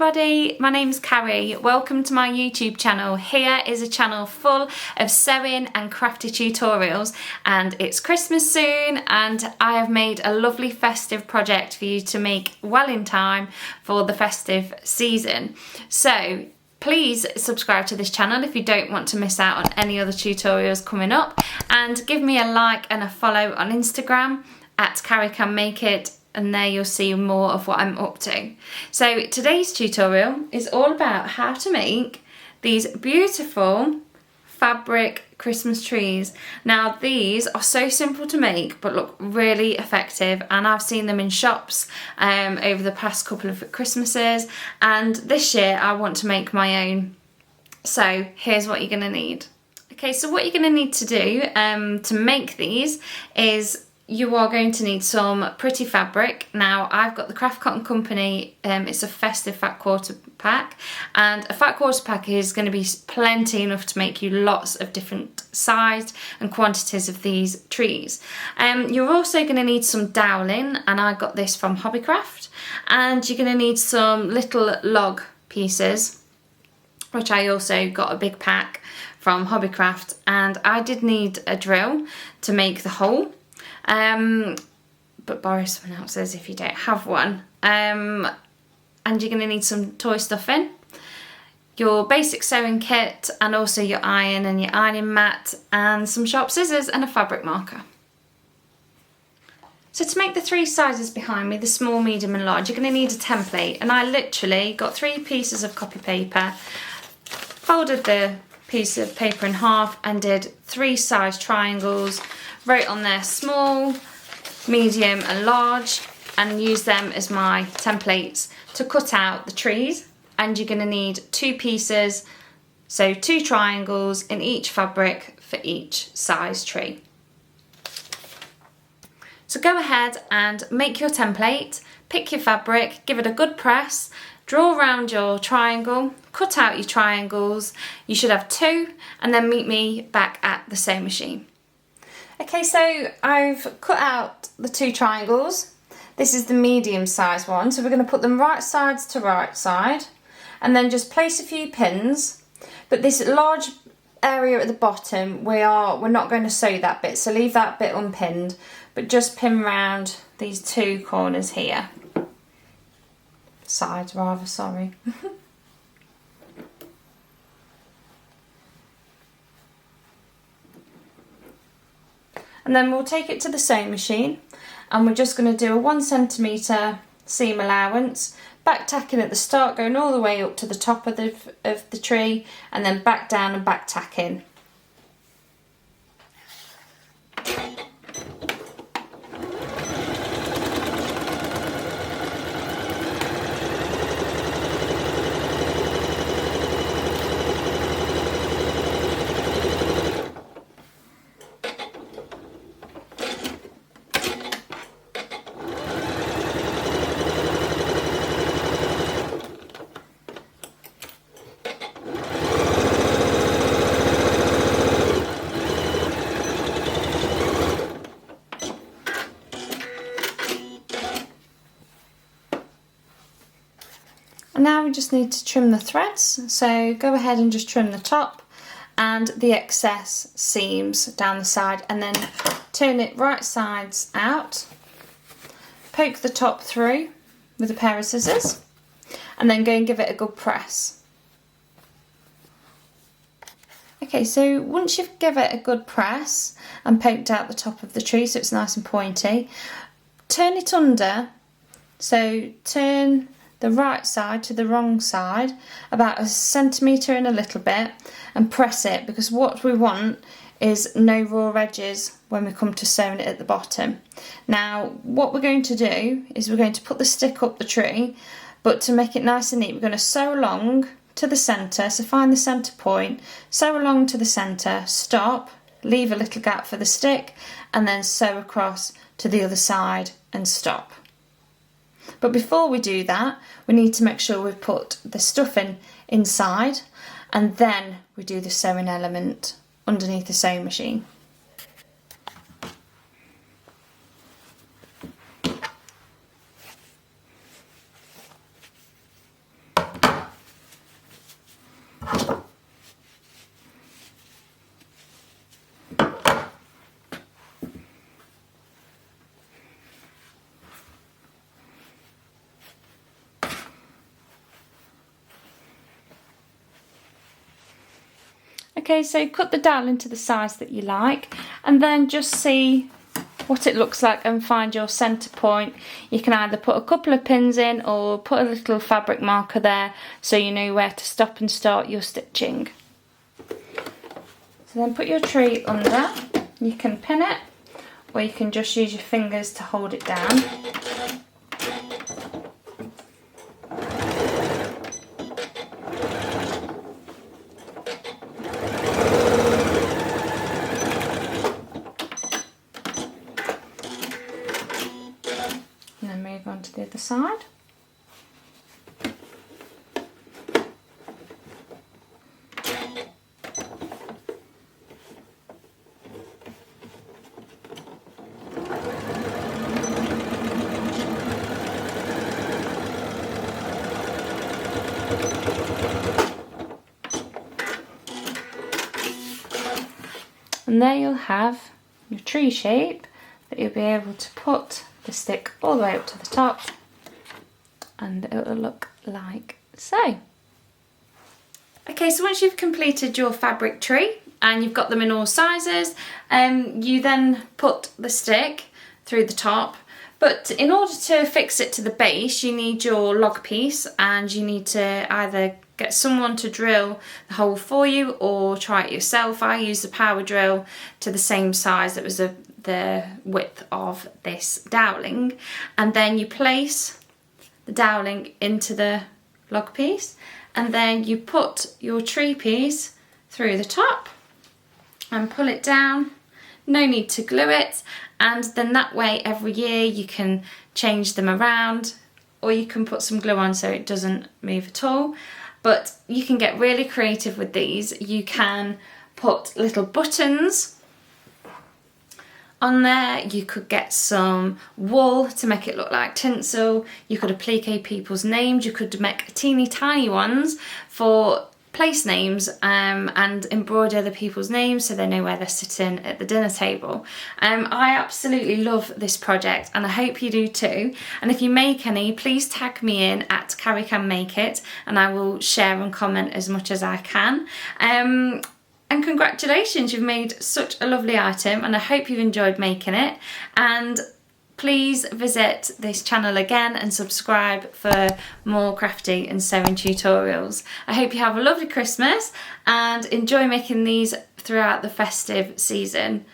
everybody, my name's Carrie. Welcome to my YouTube channel. Here is a channel full of sewing and crafty tutorials, and it's Christmas soon and I have made a lovely festive project for you to make well in time for the festive season. So please subscribe to this channel if you don't want to miss out on any other tutorials coming up, and give me a like and a follow on Instagram at Carrie Can Make It, and there you'll see more of what I'm up to. So today's tutorial is all about how to make these beautiful fabric Christmas trees. Now these are so simple to make but look really effective, and I've seen them in shops over the past couple of Christmases, and this year I want to make my own. So here's what you're going to need. Okay, so what you're going to need to do to make these is you are going to need some pretty fabric. Now I've got the Craft Cotton Company, it's a festive fat quarter pack, and a fat quarter pack is going to be plenty enough to make you lots of different sized and quantities of these trees. You're also going to need some Dowling, and I got this from Hobbycraft, and you're going to need some little log pieces, which I also got a big pack from Hobbycraft, and I did need a drill to make the hole. But borrow someone else's if you don't have one. And you're going to need some toy stuffing, your basic sewing kit, and also your iron and your ironing mat, and some sharp scissors and a fabric marker. So to make the three sizes behind me, the small, medium and large, you're going to need a template, and I literally got 3 pieces of copy paper, folded the piece of paper in half and did 3 size triangles, wrote on there small, medium and large, and used them as my templates to cut out the trees. And you're going to need 2 pieces, so 2 triangles in each fabric for each size tree. So go ahead and make your template, pick your fabric, give it a good press, draw around your triangle, cut out your triangles. You should have 2, and then meet me back at the sewing machine. Okay, so I've cut out the 2 triangles. This is the medium size one, so we're going to put them right sides to right side, and then just place a few pins. But this large area at the bottom, we're not going to sew that bit, so leave that bit unpinned, but just pin round these 2 corners here. Sides rather, sorry. And then we'll take it to the sewing machine, and we're just going to do a 1 centimetre seam allowance, back tacking at the start, going all the way up to the top of the tree, and then back down and back tacking. And now we just need to trim the threads, so go ahead and just trim the top and the excess seams down the side, and then turn it right sides out, poke the top through with a pair of scissors, and then go and give it a good press. Okay, so once you've given it a good press and poked out the top of the tree so it's nice and pointy, turn it under, so turn the right side to the wrong side about 1 centimetre and a little bit, and press it, because what we want is no raw edges when we come to sewing it at the bottom. Now what we're going to do is we're going to put the stick up the tree, but to make it nice and neat we're going to sew along to the centre, so find the centre point, sew along to the centre, stop, leave a little gap for the stick, and then sew across to the other side and stop. But before we do that, we need to make sure we've put the stuffing inside, and then we do the sewing element underneath the sewing machine. Okay, so cut the dowling to the size that you like, and then just see what it looks like and find your centre point. You can either put a couple of pins in or put a little fabric marker there so you know where to stop and start your stitching. So then put your tree under. You can pin it, or you can just use your fingers to hold it down. And then move on to the other side. And there you'll have your tree shape that you'll be able to put the stick all the way up to the top, and it will look like so. Okay, so once you've completed your fabric tree and you've got them in all sizes, you then put the stick through the top. But in order to fix it to the base, you need your log piece, and you need to either get someone to drill the hole for you or try it yourself. I use the power drill to the same size that was the width of this dowling, and then you place the dowling into the log piece, and then you put your tree piece through the top and pull it down. No need to glue it, and then that way every year you can change them around, or you can put some glue on so it doesn't move at all. But you can get really creative with these. You can put little buttons on there. You could get some wool to make it look like tinsel. You could applique people's names. You could make teeny tiny ones for place names, and embroider the people's names so they know where they're sitting at the dinner table. I absolutely love this project, and I hope you do too. And if you make any, please tag me in at Carrie Can Make It, and I will share and comment as much as I can. And congratulations, you've made such a lovely item, and I hope you've enjoyed making it. And please visit this channel again and subscribe for more crafty and sewing tutorials. I hope you have a lovely Christmas and enjoy making these throughout the festive season.